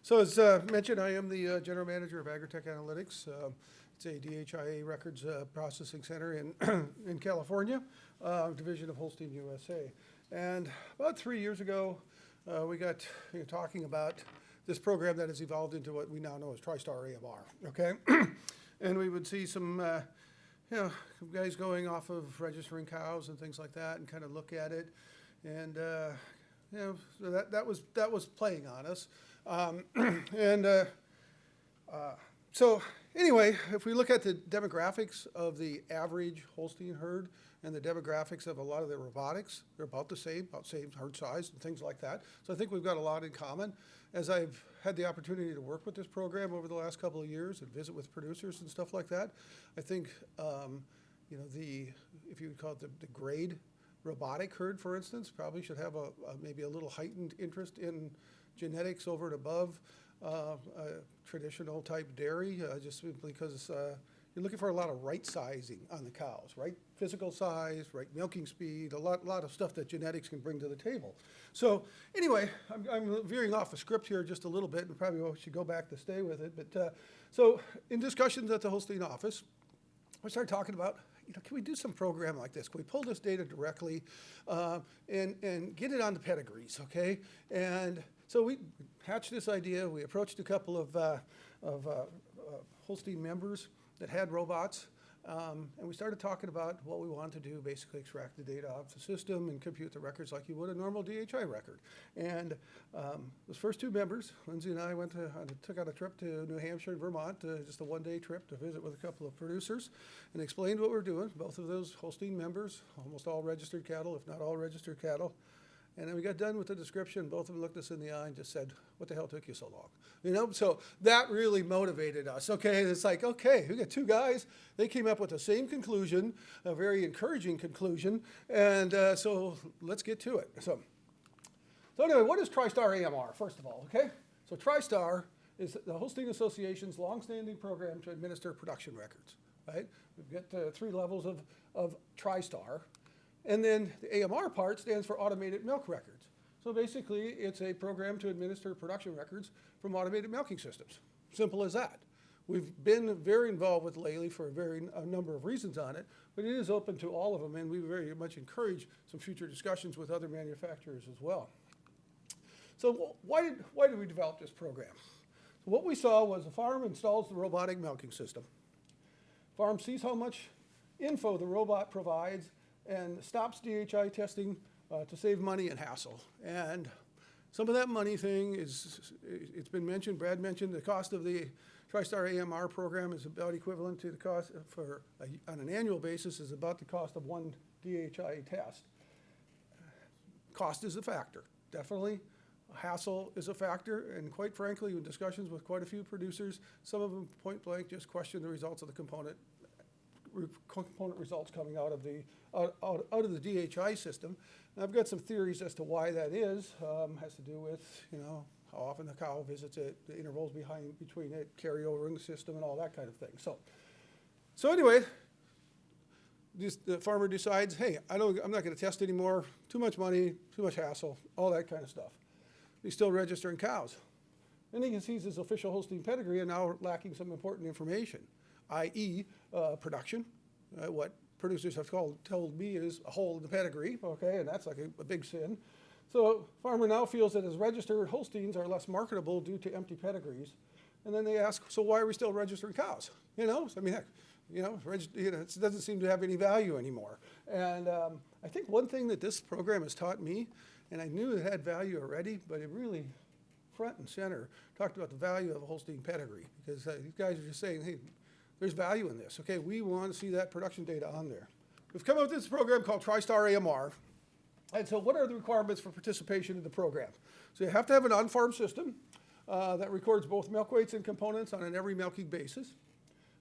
So as mentioned, I am the General Manager of AgriTech Analytics. It's a DHIA records processing center in, in California, division of Holstein USA. And about 3 years ago, we got talking about this program that has evolved into what we now know as Tristar AMR, okay? And we would see some, some guys going off of registering cows and things like that and kind of look at it. And, so that was playing on us. So anyway, if we look at the demographics of the average Holstein herd and the demographics of a lot of the robotics, they're about the same herd size and things like that. So I think we've got a lot in common. As I've had the opportunity to work with this program over the last couple of years and visit with producers and stuff like that, I think, if you would call it the grade robotic herd, for instance, probably should have maybe a little heightened interest in genetics over and above traditional type dairy, just simply because you're looking for a lot of right sizing on the cows, right physical size, right milking speed, a lot of stuff that genetics can bring to the table. So anyway, I'm veering off the script here just a little bit, and probably should go back to stay with it. But so in discussions at the Holstein office, we started talking about, can we do some program like this? Can we pull this data directly and get it on the pedigrees, okay? And so we hatched this idea. We approached a couple of Holstein members that had robots, and we started talking about what we wanted to do, basically extract the data off the system and compute the records like you would a normal DHI record. And those first two members, Lindsay and I, took out a trip to New Hampshire and Vermont, just a one-day trip to visit with a couple of producers, and explained what we're doing. Both of those Holstein members, almost all registered cattle, if not all registered cattle. And then we got done with the description. Both of them looked us in the eye and just said, "What the hell took you so long?" So that really motivated us. Okay, it's like, okay, we got two guys. They came up with the same conclusion, a very encouraging conclusion, and so let's get to it. So anyway, what is Tristar AMR, first of all, okay? So Tristar is the Holstein Association's longstanding program to administer production records, right? We've got 3 levels of Tristar. And then the AMR part stands for Automated Milk Records. So basically, it's a program to administer production records from automated milking systems. Simple as that. We've been very involved with Lely for a number of reasons on it, but it is open to all of them, and we very much encourage some future discussions with other manufacturers as well. So why did we develop this program? So what we saw was the farm installs the robotic milking system. Farm sees how much info the robot provides and stops DHI testing to save money and hassle. And some of that money thing it's been mentioned, Brad mentioned, the cost of the Tristar AMR program is about equivalent to the cost on an annual basis is about the cost of one DHI test. Cost is a factor, definitely. Hassle is a factor, and quite frankly, in discussions with quite a few producers, some of them point blank just question the results of the component results coming out of the DHI system. And I've got some theories as to why that is. Has to do with how often the cow visits it, the intervals between it, carryover in the system, and all that kind of thing. So anyway, the farmer decides, hey, I'm not going to test anymore. Too much money, too much hassle, all that kind of stuff. He's still registering cows. And he sees his official Holstein pedigree and now lacking some important information, i.e. Production, what producers have told me is a hole in the pedigree, okay, and that's like a big sin. So farmer now feels that his registered Holsteins are less marketable due to empty pedigrees. And then they ask, so why are we still registering cows? I mean, heck, it doesn't seem to have any value anymore. And I think one thing that this program has taught me, and I knew it had value already, but it really front and center talked about the value of a Holstein pedigree, because these guys are just saying, hey, there's value in this. Okay, we want to see that production data on there. We've come up with this program called Tristar AMR. And so what are the requirements for participation in the program? So you have to have an on-farm system that records both milk weights and components on an every milking basis.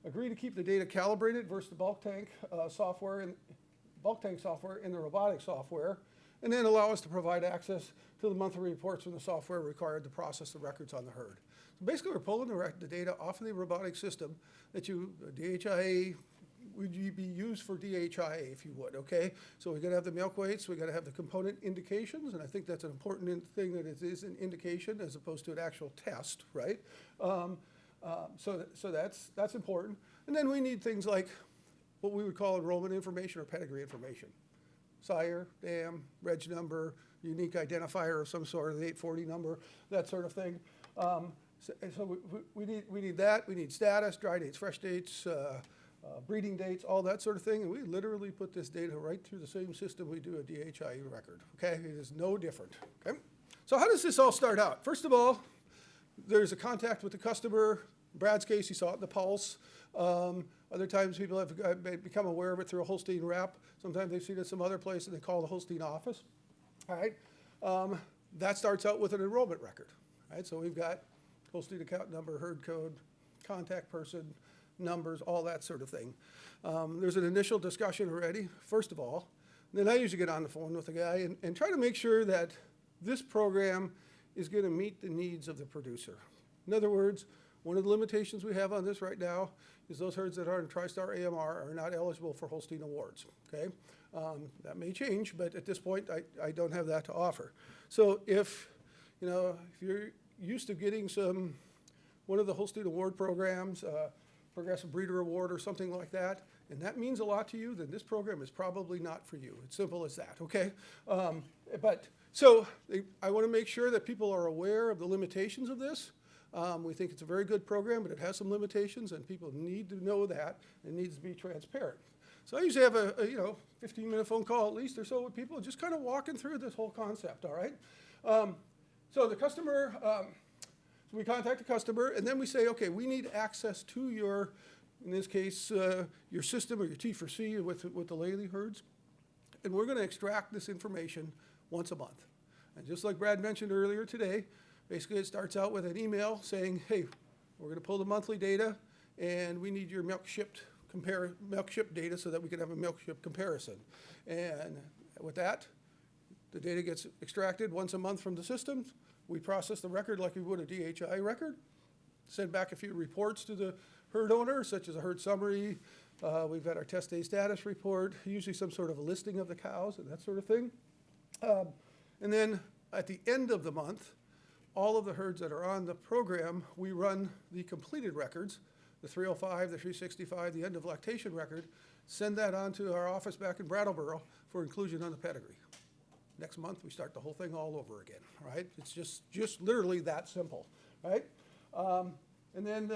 Agree to keep the data calibrated versus the bulk tank software and the robotic software. And then allow us to provide access to the monthly reports from the software required to process the records on the herd. So basically, we're pulling the data off of the robotic system that DHIA would be used for DHIA, if you would, okay? So we gotta have the milk weights, we gotta have the component indications, and I think that's an important thing, that it is an indication as opposed to an actual test, right? So that's important. And then we need things like what we would call enrollment information or pedigree information. Sire, dam, reg number, unique identifier of some sort, the 840 number, that sort of thing. So we need that. We need status, dry dates, fresh dates, breeding dates, all that sort of thing. And we literally put this data right through the same system we do a DHIE record, okay? It is no different, okay? So how does this all start out? First of all, there's a contact with the customer. In Brad's case, he saw it in the pulse. Other times people have become aware of it through a Holstein rep. Sometimes they've seen it some other place and they call the Holstein office, all right? That starts out with an enrollment record, right? So we've got Holstein account number, herd code, contact person, numbers, all that sort of thing. There's an initial discussion already, first of all. Then I usually get on the phone with the guy and try to make sure that this program is going to meet the needs of the producer. In other words, one of the limitations we have on this right now is those herds that are in Tristar AMR are not eligible for Holstein awards, okay? That may change, but at this point, I don't have that to offer. So if you're used to getting one of the Holstein award programs, Progressive Breeder Award or something like that, and that means a lot to you, then this program is probably not for you. It's simple as that, okay? I want to make sure that people are aware of the limitations of this. We think it's a very good program, but it has some limitations, and people need to know that. It needs to be transparent. So I usually have a 15-minute phone call at least or so with people, just kind of walking through this whole concept, all right? So the customer, so we contact the customer, and then we say, okay, we need access to your, in this case, your system or your T4C with the Lely herds, and we're going to extract this information once a month. And just like Brad mentioned earlier today, basically it starts out with an email saying, hey, we're going to pull the monthly data, and we need your milk shipped data so that we can have a milk ship comparison. And with that, the data gets extracted once a month from the system. We process the record like we would a DHI record, send back a few reports to the herd owner, such as a herd summary. We've got our test day status report, usually some sort of a listing of the cows and that sort of thing. And then at the end of the month, all of the herds that are on the program, we run the completed records, the 305, the 365, the end of lactation record, send that on to our office back in Brattleboro for inclusion on the pedigree. Next month, we start the whole thing all over again, right? It's just literally that simple, right? And then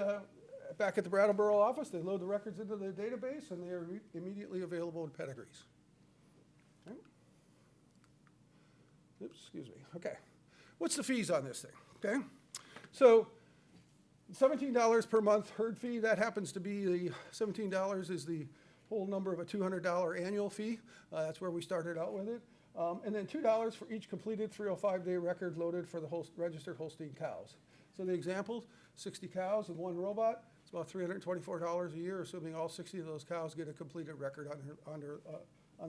back at the Brattleboro office, they load the records into the database, and they are immediately available in pedigrees. Okay. Oops, excuse me. Okay. What's the fees on this thing? Okay. So $17 per month herd fee. That happens to be the $17 is the whole number of a $200 annual fee. That's where we started out with it. And then $2 for each completed 305-day record loaded for the registered Holstein cows. So the examples, 60 cows and one robot, it's about $324 a year, assuming all 60 of those cows get a completed record on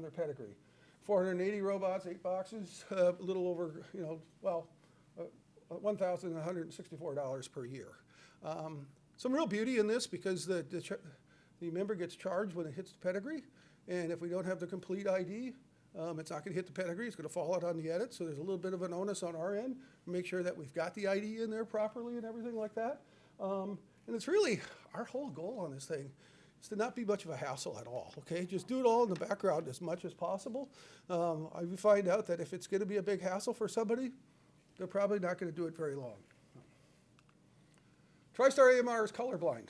their pedigree. 480 robots, 8 boxes, a little over, $1,164 per year. Some real beauty in this because the member gets charged when it hits the pedigree, and if we don't have the complete ID, it's not going to hit the pedigree. It's going to fall out on the edit, so there's a little bit of an onus on our end. Make sure that we've got the ID in there properly and everything like that. And it's really our whole goal on this thing is to not be much of a hassle at all, okay? Just do it all in the background as much as possible. I find out that if it's going to be a big hassle for somebody, they're probably not going to do it very long. Tristar AMR is colorblind.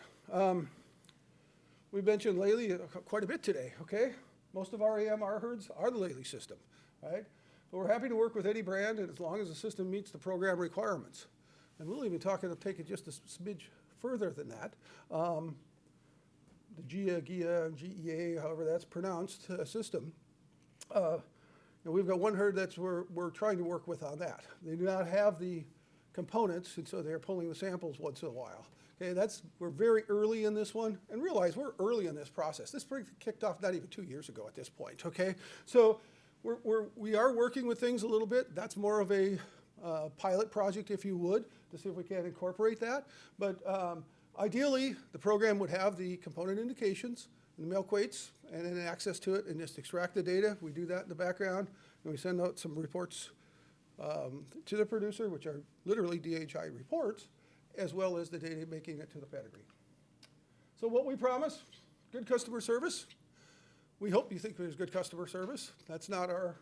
We mentioned Lely quite a bit today, okay? Most of our AMR herds are the Lely system, right? But we're happy to work with any brand, and as long as the system meets the program requirements. And we'll even take it just a smidge further than that. The GEA, however that's pronounced, system. We've got one herd that we're trying to work with on that. They do not have the components, and so they're pulling the samples once in a while. Okay, we're very early in this one, and realize we're early in this process. This kicked off not even 2 years ago at this point, okay? So we are working with things a little bit. That's more of a pilot project, if you would, to see if we can incorporate that. But ideally, the program would have the component indications, the milk weights, and then access to it, and just extract the data. We do that in the background, and we send out some reports to the producer, which are literally DHI reports, as well as the data making it to the pedigree. So what we promise, good customer service. We hope you think there's good customer service. That's not our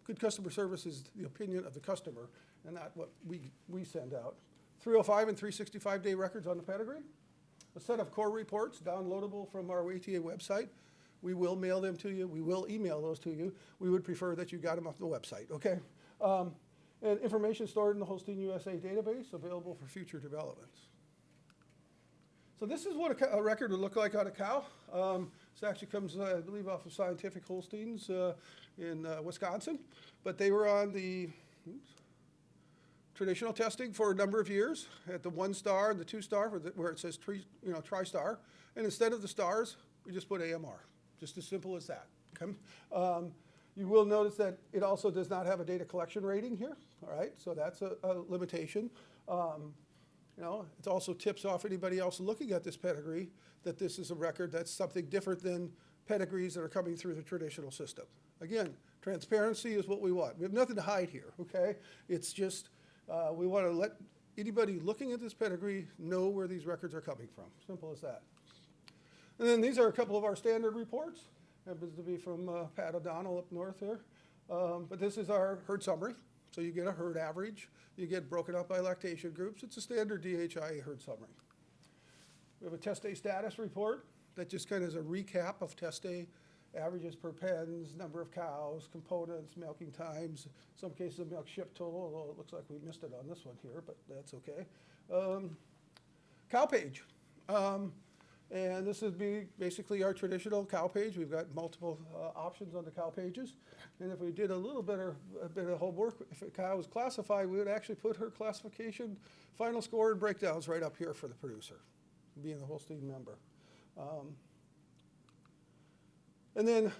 good customer service is the opinion of the customer and not what we send out. 305 and 365-day records on the pedigree. A set of core reports downloadable from our ATA website. We will mail them to you. We will email those to you. We would prefer that you got them off the website, okay? And information stored in the Holstein USA database available for future developments. So this is what a record would look like on a cow. This actually comes, I believe, off of Scientific Holsteins in Wisconsin. But they were on the traditional testing for a number of years at the 1-star and the 2-star where it says Tristar. And instead of the stars, we just put AMR. Just as simple as that. Okay? You will notice that it also does not have a data collection rating here. All right, so that's a limitation. It also tips off anybody else looking at this pedigree that this is a record that's something different than pedigrees that are coming through the traditional system. Again, transparency is what we want. We have nothing to hide here, okay? It's just we want to let anybody looking at this pedigree know where these records are coming from. Simple as that. And then these are a couple of our standard reports. Happens to be from Pat O'Donnell up north here. But this is our herd summary. So you get a herd average. You get broken up by lactation groups. It's a standard DHI herd summary. We have a test day status report that just kind of is a recap of test day averages per pens, number of cows, components, milking times, some cases of milk shipped total, although it looks like we missed it on this one here, but that's okay. Cow page. And this would be basically our traditional cow page. We've got multiple options on the cow pages. And if we did a bit of homework, if a cow was classified, we would actually put her classification, final score, and breakdowns right up here for the producer, being the Holstein member. And then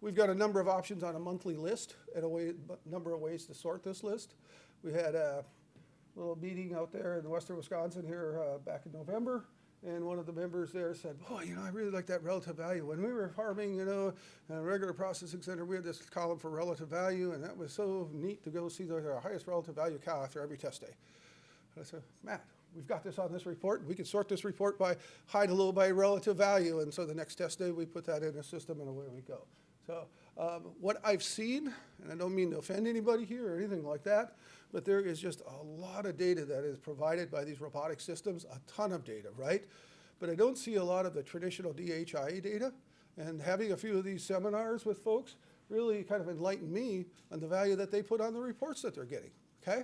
we've got a number of options on a monthly list and a number of ways to sort this list. We had a little meeting out there in western Wisconsin here back in November. And one of the members there said, boy, I really like that relative value. When we were farming, in a regular processing center, we had this column for relative value, and that was so neat to go see the highest relative value cow after every test day. I said, Matt, we've got this on this report. We can sort this report by high to low by relative value. And so the next test day, we put that in a system, and away we go. So what I've seen, and I don't mean to offend anybody here or anything like that, but there is just a lot of data that is provided by these robotic systems, a ton of data, right? But I don't see a lot of the traditional DHI data. And having a few of these seminars with folks really kind of enlightened me on the value that they put on the reports that they're getting, okay?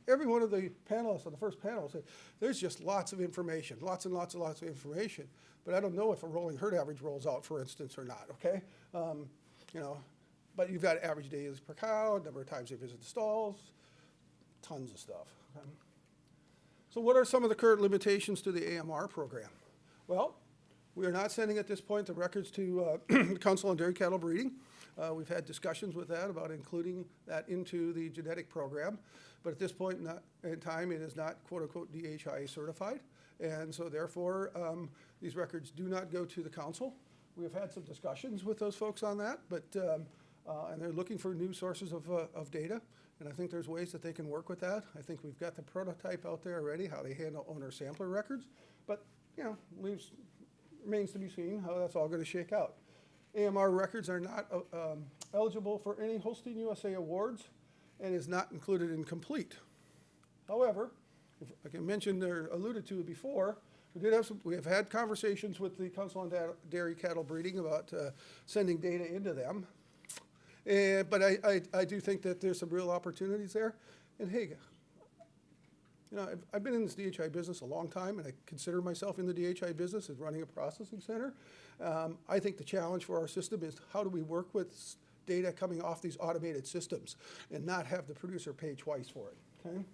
Every one of the panelists on the first panel said, there's just lots of information, lots and lots of information. But I don't know if a rolling herd average rolls out, for instance, or not, okay? But you've got average days per cow, number of times they visit the stalls, tons of stuff. Okay? So what are some of the current limitations to the AMR program? Well, we are not sending at this point the records to the Council on Dairy Cattle Breeding. We've had discussions with that about including that into the genetic program. But at this point in time, it is not quote-unquote DHI certified. And so therefore, these records do not go to the council. We have had some discussions with those folks on that, but and they're looking for new sources of data. And I think there's ways that they can work with that. I think we've got the prototype out there already, how they handle owner sampler records. But, remains to be seen how that's all going to shake out. AMR records are not eligible for any Holstein USA awards and is not included in complete. However, like I mentioned or alluded to before, we have had conversations with the Council on Dairy Cattle Breeding about sending data into them. But I do think that there's some real opportunities there. And hey, I've been in this DHI business a long time, and I consider myself in the DHI business as running a processing center. I think the challenge for our system is how do we work with data coming off these automated systems and not have the producer pay twice for it, okay?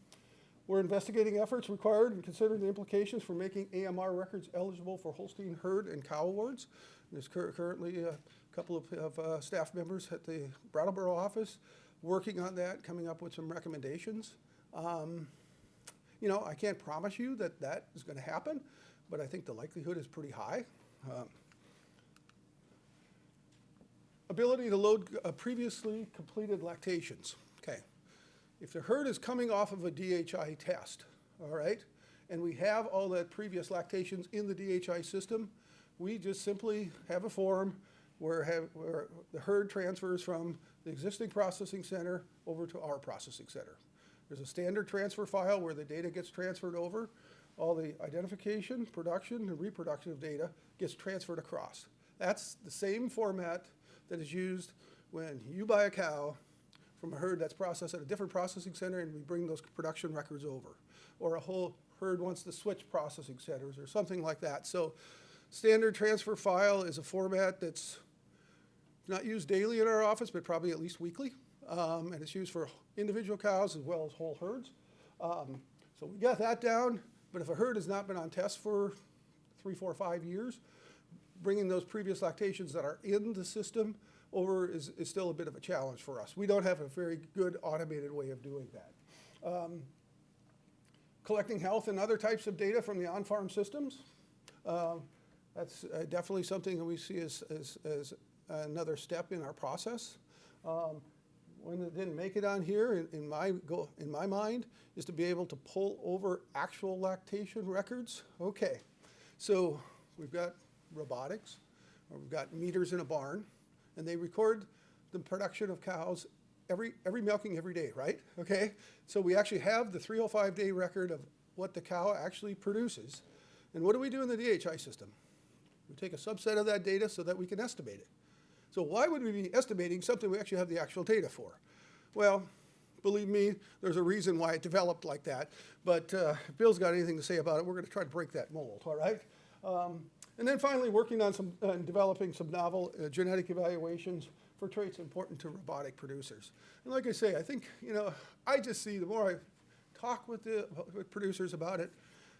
We're investigating efforts required and considering the implications for making AMR records eligible for Holstein herd and cow awards. There's currently a couple of staff members at the Brattleboro office working on that, coming up with some recommendations. I can't promise you that is going to happen, but I think the likelihood is pretty high. Ability to load previously completed lactations. Okay. If the herd is coming off of a DHI test, all right, and we have all that previous lactations in the DHI system, we just simply have a form where the herd transfers from the existing processing center over to our processing center. There's a standard transfer file where the data gets transferred over. All the identification, production, and reproductive data gets transferred across. That's the same format that is used when you buy a cow from a herd that's processed at a different processing center and we bring those production records over. Or a whole herd wants to switch processing centers or something like that. So standard transfer file is a format that's not used daily in our office, but probably at least weekly. And it's used for individual cows as well as whole herds. So we got that down, but if a herd has not been on test for 3, 4, 5 years, bringing those previous lactations that are in the system over is still a bit of a challenge for us. We don't have a very good automated way of doing that. Collecting health and other types of data from the on-farm systems. That's definitely something that we see as another step in our process. One that didn't make it on here, in my mind, is to be able to pull over actual lactation records. Okay, so we've got robotics, or we've got meters in a barn, and they record the production of cows every milking every day, right? Okay, so we actually have the 305-day record of what the cow actually produces. And what do we do in the DHI system? We take a subset of that data so that we can estimate it. So why would we be estimating something we actually have the actual data for? Well, believe me, there's a reason why it developed like that. But if Bill's got anything to say about it, we're going to try to break that mold, all right? And then finally, working on developing some novel genetic evaluations for traits important to robotic producers. And like I say, I think, I just see the more I talk with producers about it,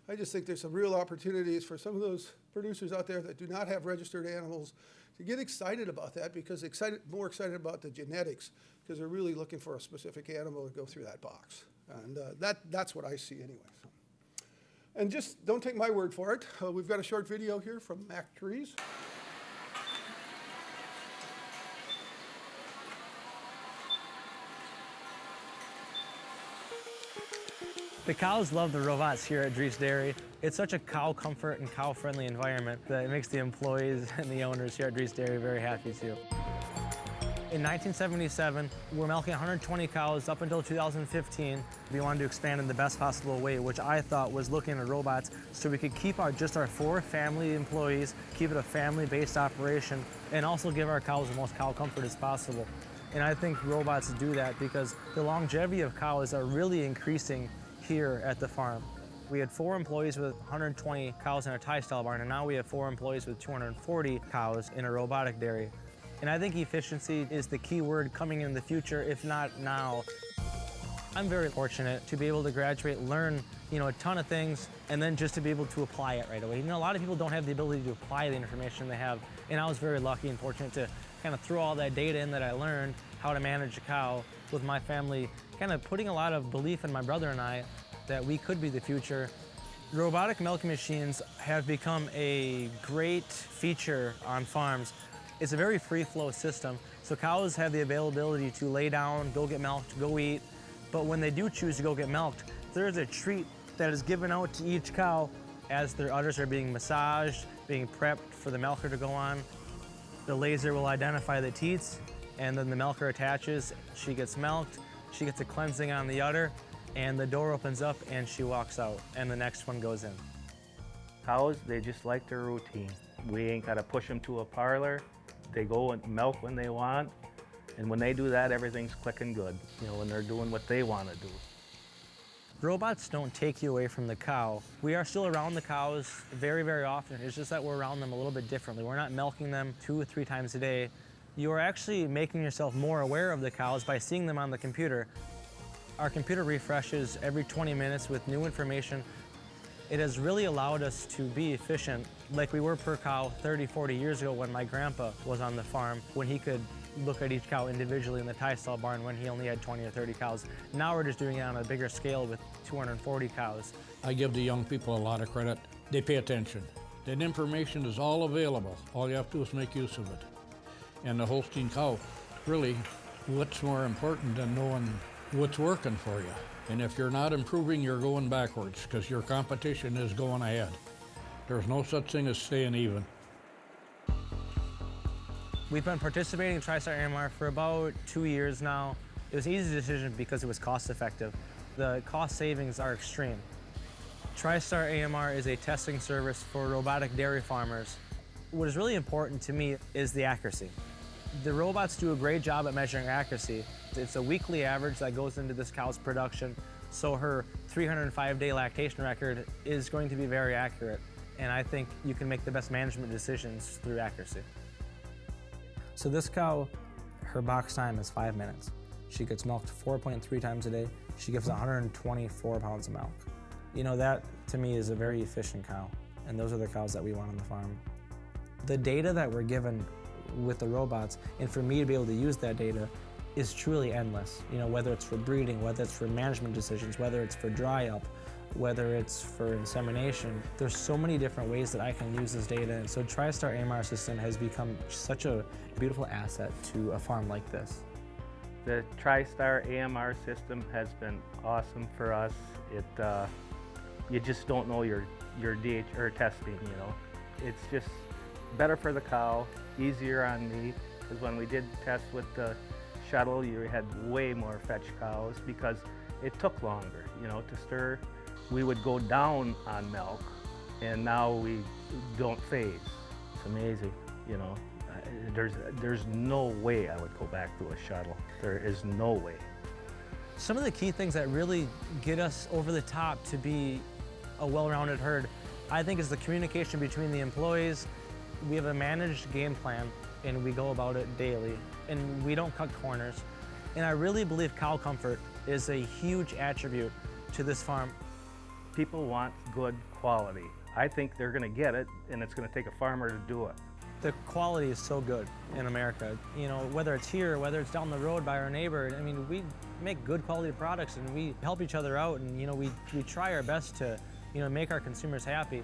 I just think there's some real opportunities for some of those producers out there that do not have registered animals to get excited about that, because more excited about the genetics, because they're really looking for a specific animal to go through that box. And that's what I see anyway. So. And just don't take my word for it. We've got a short video here from Mac Trees. The cows love the robots here at Driss Dairy. It's such a cow comfort and cow friendly environment that it makes the employees and the owners here at Driss Dairy very happy too. In 1977, we were milking 120 cows up until 2015. We wanted to expand in the best possible way, which I thought was looking at robots so we could keep just our 4 family employees, keep it a family-based operation, and also give our cows the most cow comfort as possible. And I think robots do that because the longevity of cows are really increasing here at the farm. We had 4 employees with 120 cows in a tie stall barn, and now we have 4 employees with 240 cows in a robotic dairy. And I think efficiency is the key word coming in the future, if not now. I'm very fortunate to be able to graduate, learn a ton of things, and then just to be able to apply it right away. A lot of people don't have the ability to apply the information they have, and I was very lucky and fortunate to kind of throw all that data in that I learned, how to manage a cow with my family, kind of putting a lot of belief in my brother and I that we could be the future. Robotic milking machines have become a great feature on farms. It's a very free flow system, so cows have the availability to lay down, go get milked, go eat, but when they do choose to go get milked, there's a treat that is given out to each cow as their udders are being massaged, being prepped for the milker to go on. The laser will identify the teats, and then the milker attaches, she gets milked, she gets a cleansing on the udder, and the door opens up and she walks out, and the next one goes in. Cows, they just like their routine. We ain't gotta push them to a parlor. They go and milk when they want, and when they do that, everything's clicking good, when they're doing what they want to do. Robots don't take you away from the cow. We are still around the cows very, very often. It's just that we're around them a little bit differently. We're not milking them 2 or 3 times a day. You are actually making yourself more aware of the cows by seeing them on the computer. Our computer refreshes every 20 minutes with new information. It has really allowed us to be efficient like we were per cow 30, 40 years ago when my grandpa was on the farm, when he could look at each cow individually in the tie stall barn when he only had 20 or 30 cows. Now we're just doing it on a bigger scale with 240 cows. I give the young people a lot of credit they pay attention. That information is all available. All you have to do is make use of it. And the Holstein cow, really, what's more important than knowing what's working for you? And if you're not improving, you're going backwards because your competition is going ahead. There's no such thing as staying even. We've been participating in Tristar AMR for about 2 years now. It was an easy decision because it was cost effective. The cost savings are extreme. Tristar AMR is a testing service for robotic dairy farmers. What is really important to me is the accuracy. The robots do a great job at measuring accuracy. It's a weekly average that goes into this cow's production, so her 305-day lactation record is going to be very accurate. And I think you can make the best management decisions through accuracy. So this cow, her box time is 5 minutes. She gets milked 4.3 times a day. She gives 124 pounds of milk. You know, that to me is a very efficient cow, and those are the cows that we want on the farm. The data that we're given with the robots, and for me to be able to use that data, is truly endless. You know, whether it's for breeding, whether it's for management decisions, whether it's for dry up, whether it's for insemination. There's so many different ways that I can use this data, and so Tristar AMR system has become such a beautiful asset to a farm like this. The Tristar AMR system has been awesome for us. You just don't know your DH or testing, you know. It's just better for the cow, easier on me, because when we did test with the shuttle, you had way more fetch cows because it took longer, you know, to stir. We would go down on milk, and now we don't phase. It's amazing, you know. There's no way I would go back to a shuttle. There is no way. Some of the key things that really get us over the top to be a well-rounded herd, I think, is the communication between the employees. We have a managed game plan, and we go about it daily, and we don't cut corners. And I really believe cow comfort is a huge attribute to this farm. People want good quality. I think they're gonna get it, and it's gonna take a farmer to do it. The quality is so good in America. You know, whether it's here, whether it's down the road by our neighbor, I mean, we make good quality products and we help each other out, and you know, we try our best to, you know, make our consumers happy.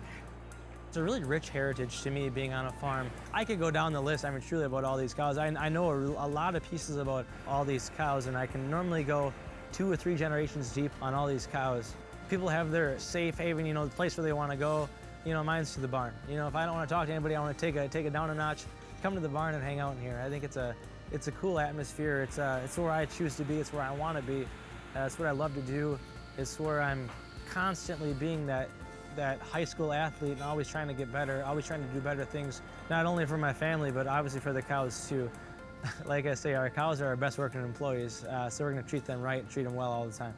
It's a really rich heritage to me being on a farm. I could go down the list, I mean, truly about all these cows. I know a lot of pieces about all these cows, and I can normally go 2 or 3 generations deep on all these cows. People have their safe haven, you know, the place where they want to go. You know, mine's to the barn. You know, if I don't want to talk to anybody, I want to take it down a notch, come to the barn and hang out in here. I think it's a cool atmosphere. It's where I choose to be. It's where I want to be. It's what I love to do. It's where I'm constantly being that high school athlete and always trying to get better, always trying to do better things, not only for my family, but obviously for the cows too. Like I say, our cows are our best working employees, so we're going to treat them right, treat them well all the time.